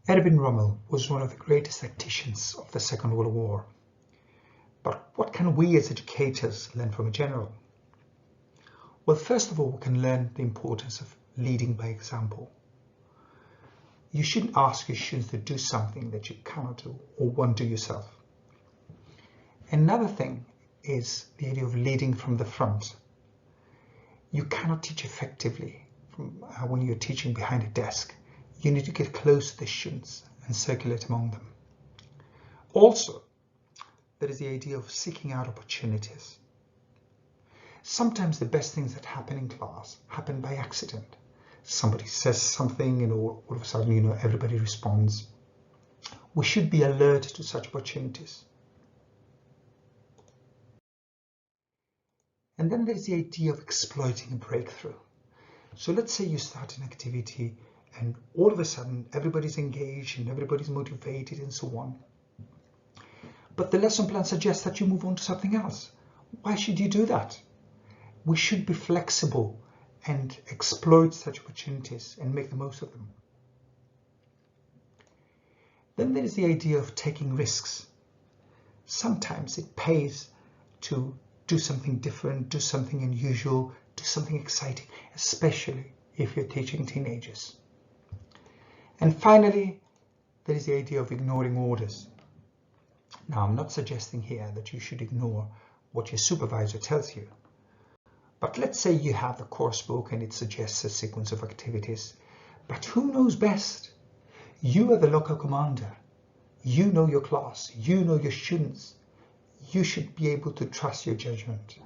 Rommel was one of the greatest tacticians of the Second World War. But what can we as educators learn from a general? Well, first of all, we can learn the importance of leading by example. You shouldn't ask your students to do something that you cannot do or won't do yourself. Another thing is the idea of leading from the front. You cannot teach effectively when you're teaching behind a desk. You need to get close to the students and circulate among them. Also, there is the idea of seeking out opportunities. Sometimes the best things that happen in class happen by accident. Somebody says something and all of a sudden, everybody responds. We should be alert to such opportunities. And then there's the idea of exploiting a breakthrough. So let's say you start an activity and all of a sudden everybody's engaged and everybody's motivated and so on. But the lesson plan suggests that you move on to something else. Why should you do that? We should be flexible and exploit such opportunities and make the most of them. Then there is the idea of taking risks. Sometimes it pays to do something different, do something unusual, do something exciting, especially if you're teaching teenagers. And finally, there is the idea of ignoring orders. Now, I'm not suggesting here that you should ignore what your supervisor tells you. But let's say you have the course book and it suggests a sequence of activities. But who knows best? You are the local commander. You know your class. You know your students. You should be able to trust your judgment.